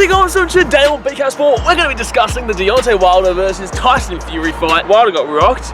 Moving on, so today on BK Sport, we're going to be discussing the Deontay WIlder versus Tyson Fury fight. Wilder got rocked.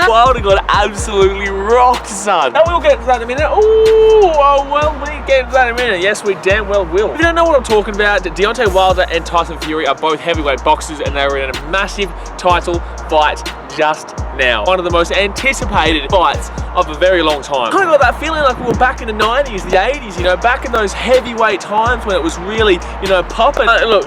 Wilder got absolutely rocked, son. Now we'll get to that in a minute. Oh, well, we get into that in a minute. Yes, we damn well will. If you don't know what I'm talking about, Deontay WIlder and Tyson Fury are both heavyweight boxers, and they were in a massive title fight just now. One of the most anticipated fights of a very long time. Kind of got that feeling like we were back in the 90s, the 80s, you know, back in those heavyweight times when it was really, you know, popping. Look.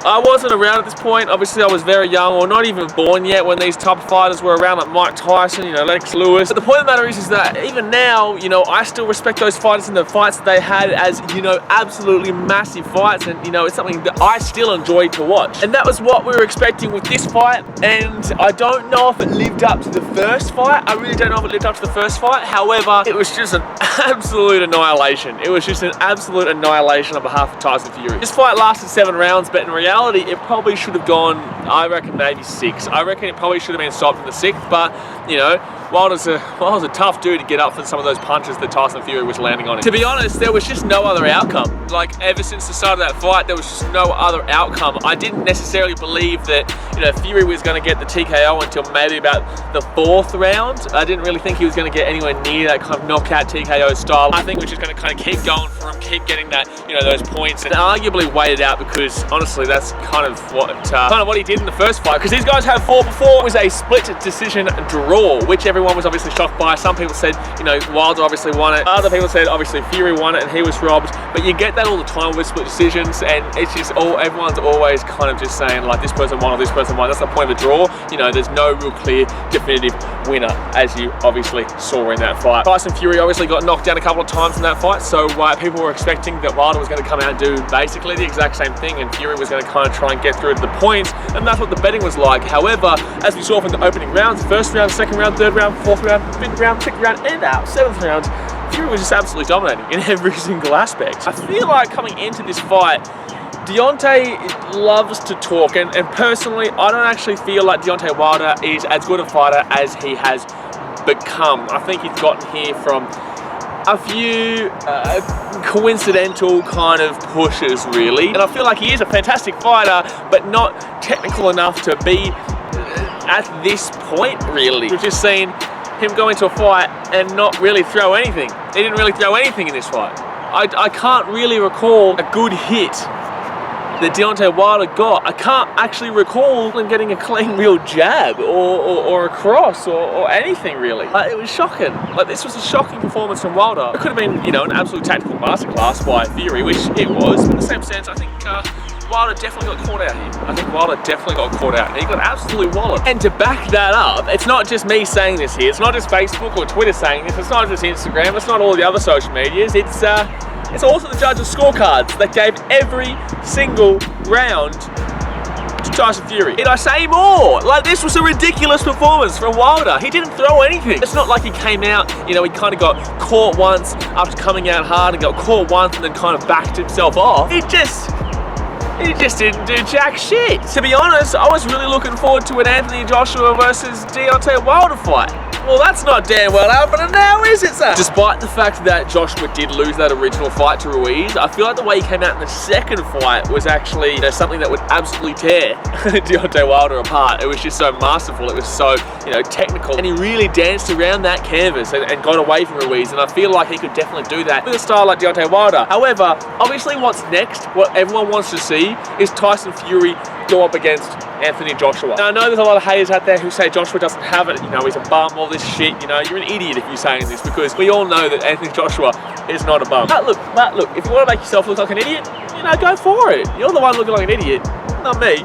I wasn't around at this point. Obviously, I was very young or not even born yet when these type of fighters were around, like Mike Tyson, you know, Lennox Lewis. But the point of the matter is that even now, you know, I still respect those fighters and the fights that they had as, you know, absolutely massive fights. And, you know, it's something that I still enjoy to watch. And that was what we were expecting with this fight. And I don't know if it lived up to the first fight. I really don't know if it lived up to the first fight. However, it was just an absolute annihilation. It was just an absolute annihilation on behalf of Tyson Fury. This fight lasted 7 rounds, but in reality, it probably should have gone, I reckon, maybe 6. I reckon it probably should have been stopped in the 6th, but, you know, Wilder's a tough dude to get up for some of those punches that Tyson Fury was landing on him. To be honest, there was just no other outcome. Like, ever since the start of that fight, there was just no other outcome. I didn't necessarily believe that, you know, Fury was going to get the TKO until maybe about the 4th round. I didn't really think he was going to get anywhere near that kind of knockout TKO style. I think we're just going to kind of keep going for him, keep getting that, you know, those points, and arguably wait it out, because honestly, that's kind of what he did in the first fight. Because these guys had fought before. It was a split decision draw, which everyone was obviously shocked by. Some people said, you know, Wilder obviously won it. Other people said obviously Fury won it and he was robbed. But you get that all the time with split decisions, and it's just everyone's always kind of just saying like this person won or this person won. That's the point of a draw. You know, there's no real clear definitive winner, as you obviously saw in that fight. Tyson Fury obviously got knocked down a couple of times in that fight, so people were expecting that Wilder was going to come out and do basically the exact same thing, and Fury was going to kind of try and get through to the points, and that's what the betting was like. However, as we saw from the opening rounds, first round, second round, third round, 4th round, 5th round, 6th round, and out 7th round, Fury was just absolutely dominating in every single aspect. I feel like coming into this fight, Deontay loves to talk, and personally, I don't actually feel like Deontay WIlder is as good a fighter as he has become. I think he's gotten here from a few coincidental kind of pushes, really. And I feel like he is a fantastic fighter, but not technical enough to be at this point, really. We've just seen him go into a fight and not really throw anything. He didn't really throw anything in this fight. I can't really recall a good hit that Deontay WIlder got. I can't actually recall him getting a clean real jab or a cross or anything, really. It was shocking. Like, this was a shocking performance from Wilder. It could have been, you know, an absolute tactical masterclass by Fury, which it was. But in the same sense, I think Wilder definitely got caught out here. I think Wilder definitely got caught out, and he got absolutely walloped. And to back that up, it's not just me saying this here. It's not just Facebook or Twitter saying this. It's not just Instagram. It's not all the other social medias. It's also the judges' scorecards that gave every single round to Tyson Fury. Did I say more? Like, this was a ridiculous performance from Wilder. He didn't throw anything. It's not like he came out, you know, he kind of got caught once after coming out hard and got caught once and then kind of backed himself off. He just didn't do jack shit. To be honest, I was really looking forward to an Anthony Joshua versus Deontay WIlder fight. Well, that's not damn well happening now, is it, sir? Despite the fact that Joshua did lose that original fight to Ruiz, I feel like the way he came out in the second fight was actually, you know, something that would absolutely tear Deontay WIlder apart. It was just so masterful. It was so, you know, technical. And he really danced around that canvas and got away from Ruiz. And I feel like he could definitely do that with a style like Deontay WIlder. However, obviously what's next, what everyone wants to see, is Tyson Fury go up against Anthony Joshua. Now, I know there's a lot of haters out there who say Joshua doesn't have it, you know, he's a bum, all this shit, you know, you're an idiot if you're saying this, because we all know that Anthony Joshua is not a bum. But look, if you want to make yourself look like an idiot, you know, go for it. You're the one looking like an idiot, not me.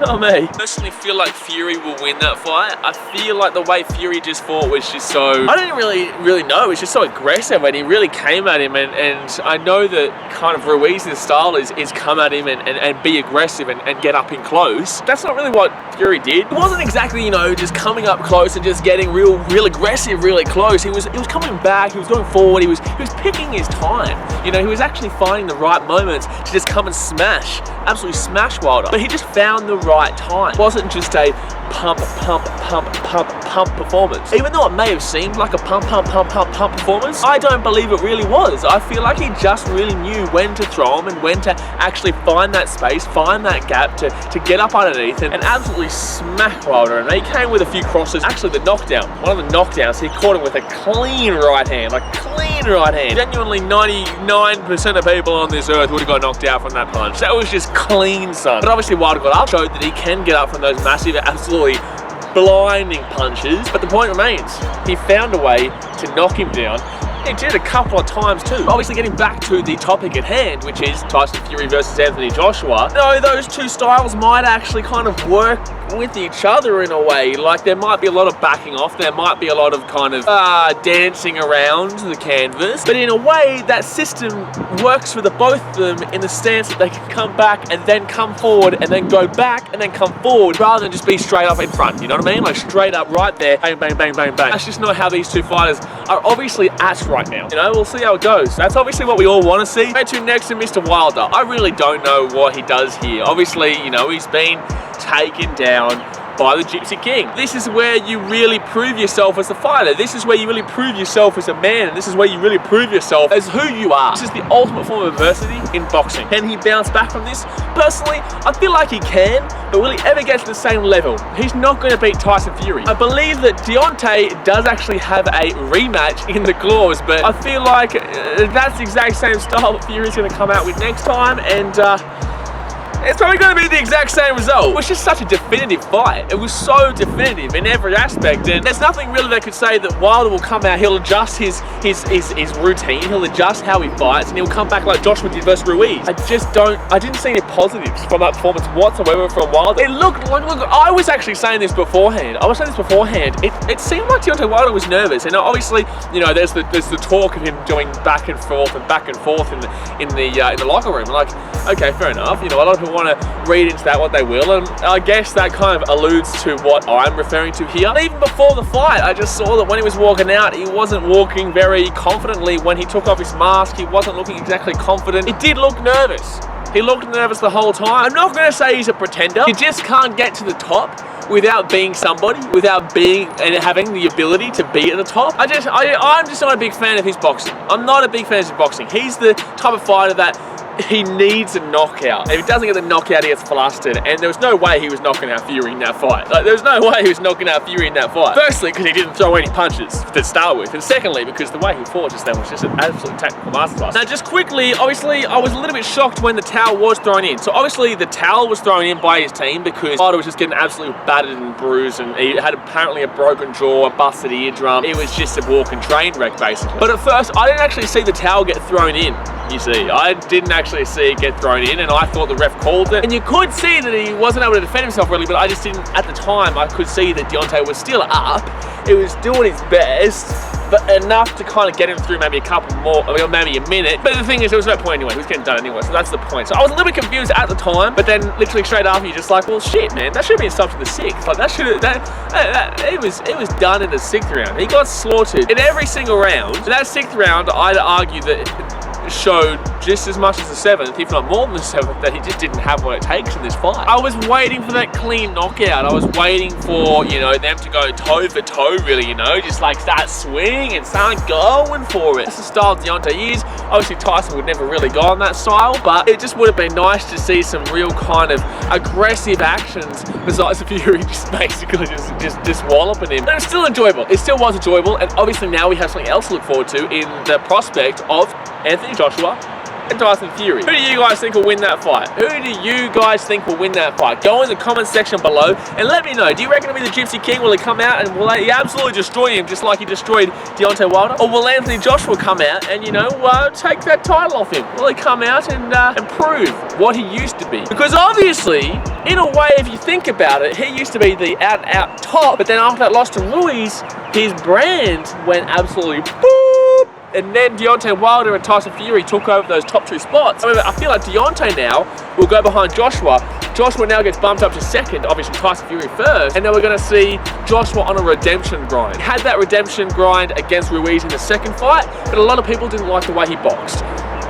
Not me. I personally feel like Fury will win that fight. I feel like the way Fury just fought was just so, I didn't really know, it's just so aggressive, and he really came at him, and I know that kind of Ruiz's style is come at him and be aggressive and get up in close. That's not really what Fury did. It wasn't exactly, you know, just coming up close and just getting real aggressive really close. He was coming back, he was going forward, he was picking his time. You know, he was actually finding the right moments to just come and smash, absolutely smash Wilder. But he just found the the right time. It wasn't just a pump performance. Even though it may have seemed like a pump performance, I don't believe it really was. I feel like he just really knew when to throw him and when to actually find that space, find that gap to get up underneath and absolutely smack Wilder. And he came with a few crosses. Actually, the knockdown, one of the knockdowns, he caught him with a clean right hand, like clean right hand. Genuinely 99% of people on this earth would have got knocked out from that punch. That was just clean, son. But obviously Wilder got up, showed that he can get up from those massive, absolutely blinding punches, but the point remains, he found a way to knock him down. He did a couple of times too. Obviously, getting back to the topic at hand, which is Tyson Fury versus Anthony Joshua. No, those two styles might actually kind of work with each other in a way. Like, there might be a lot of backing off, there might be a lot of kind of dancing around the canvas, but in a way, that system works for the both of them in the stance that they can come back and then come forward and then go back and then come forward rather than just be straight up in front. You know what I mean? Like, straight up right there, bang, bang, bang, bang, bang. That's just not how these two fighters are obviously at right now. You know, we'll see how it goes. That's obviously what we all want to see. Go to next to Mr. Wilder. I really don't know what he does here. Obviously, you know, he's been taken down by the Gypsy King. This is where you really prove yourself as a fighter. This is where you really prove yourself as a man, and this is where you really prove yourself as who you are. This is the ultimate form of adversity in boxing. Can he bounce back from this? Personally, I feel like he can, but will he ever get to the same level? He's not going to beat Tyson Fury. I believe that Deontay does actually have a rematch in the clause, but I feel like that's the exact same style that Fury's going to come out with next time, and it's probably going to be the exact same result. It was just such a definitive fight. It was so definitive in every aspect, and there's nothing really that could say that Wilder will come out, he'll adjust his routine, he'll adjust how he fights, and he'll come back like Joshua did versus Ruiz. I didn't see any positives from that performance whatsoever from Wilder. It looked like, look, I was actually saying this beforehand. It seemed like Deontay Wilder was nervous, and obviously, you know, there's the talk of him going back and forth in the locker room. Like, okay, fair enough. You know, a lot of people want to read into that what they will, and I guess that kind of alludes to what I'm referring to here. And even before the fight, I just saw that when he was walking out, he wasn't walking very confidently. When he took off his mask, he wasn't looking exactly confident. He did look nervous. He looked nervous the whole time. I'm not going to say he's a pretender. You just can't get to the top without being somebody, without being and having the ability to be at the top. I'm just not a big fan of his boxing. I'm not a big fan of his boxing. He's the type of fighter that he needs a knockout. If he doesn't get the knockout, he gets flustered. And there was no way he was knocking out Fury in that fight. Like, there was no way he was knocking out Fury in that fight. Firstly, because he didn't throw any punches to start with. And secondly, because the way he fought just then was just an absolute tactical masterclass. Now, just quickly, obviously, I was a little bit shocked when the towel was thrown in. So obviously, the towel was thrown in by his team because Wilder was just getting absolutely battered and bruised, and he had apparently a broken jaw, a busted eardrum. It was just a walking train wreck, basically. But at first, I didn't actually see the towel get thrown in. You see, I didn't actually see it get thrown in, and I thought the ref called it. And you could see that he wasn't able to defend himself really, but I just didn't, at the time, I could see that Deontay was still up. He was doing his best, but enough to kind of get him through maybe a couple more, or maybe a minute. But the thing is, there was no point anyway. He was getting done anyway, so that's the point. So I was a little bit confused at the time, but then literally straight after, you're just like, well, shit, man, that should have been stopped in the 6th. Like, it was done in the 6th round. He got slaughtered in every single round. So that 6th round, I'd argue that showed just as much as the 7th, if not more than the 7th, that he just didn't have what it takes in this fight. I was waiting for that clean knockout. I was waiting for, you know, them to go toe for toe, really, you know, just like start swinging and start going for it. That's the style Deontay is. Obviously, Tyson would never really go on that style, but it just would have been nice to see some real kind of aggressive actions besides the Fury just basically just walloping him. But it was still enjoyable. It still was enjoyable, and obviously now we have something else to look forward to in the prospect of Anthony Joshua and Tyson Fury. Who do you guys think will win that fight? Who do you guys think will win that fight? Go in the comment section below and let me know. Do you reckon it'll be the Gypsy King? Will he come out and will he absolutely destroy him just like he destroyed Deontay Wilder? Or will Anthony Joshua come out and, you know, take that title off him? Will he come out and prove what he used to be? Because obviously, in a way, if you think about it, he used to be the out top, but then after that loss to Ruiz, his brand went absolutely boop. And then Deontay Wilder and Tyson Fury took over those top 2 spots. However, I feel like Deontay now will go behind Joshua. Joshua now gets bumped up to 2nd, obviously Tyson Fury 1st, and then we're going to see Joshua on a redemption grind. He had that redemption grind against Ruiz in the 2nd fight, but a lot of people didn't like the way he boxed.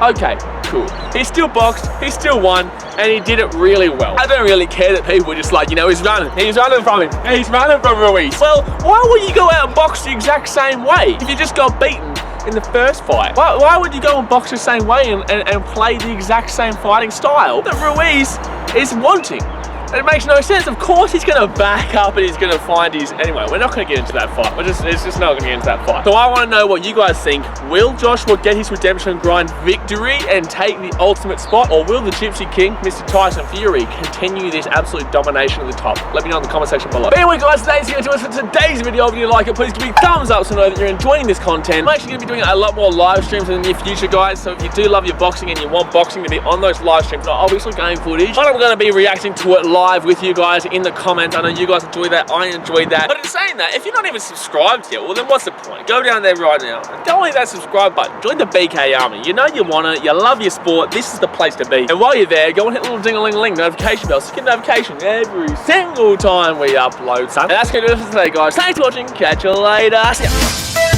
Okay, cool. He still boxed, he still won, and he did it really well. I don't really care that people were just like, you know, he's running from him, he's running from Ruiz. Well, why would you go out and box the exact same way if you just got beaten in the first fight? Why would you go and box the same way and play the exact same fighting style that Ruiz is wanting? It makes no sense. Of course he's going to back up and he's going to find his... Anyway, we're not going to get into that fight. It's just not going to get into that fight. So I want to know what you guys think. Will Joshua get his redemption grind victory and take the ultimate spot? Or will the Gypsy King, Mr. Tyson Fury, continue this absolute domination at the top? Let me know in the comment section below. But anyway, guys, today's going to do it for today's video. If you like it, please give me a thumbs up so I know that you're enjoying this content. I'm actually going to be doing a lot more live streams in the near future, guys. So if you do love your boxing and you want boxing to be on those live streams, not obviously game footage, but I'm going to be reacting to it live with you guys in the comments. I know you guys enjoy that, I enjoyed that. But in saying that, if you're not even subscribed yet, well then what's the point? Go down there right now, don't hit that subscribe button, join the BK army. You know you want it, you love your sport, this is the place to be. And while you're there, go and hit the little ding-a-ling-ling notification bell so you get notification every single time we upload something. And that's going to do it for today, guys. Thanks for watching, catch you later. See ya.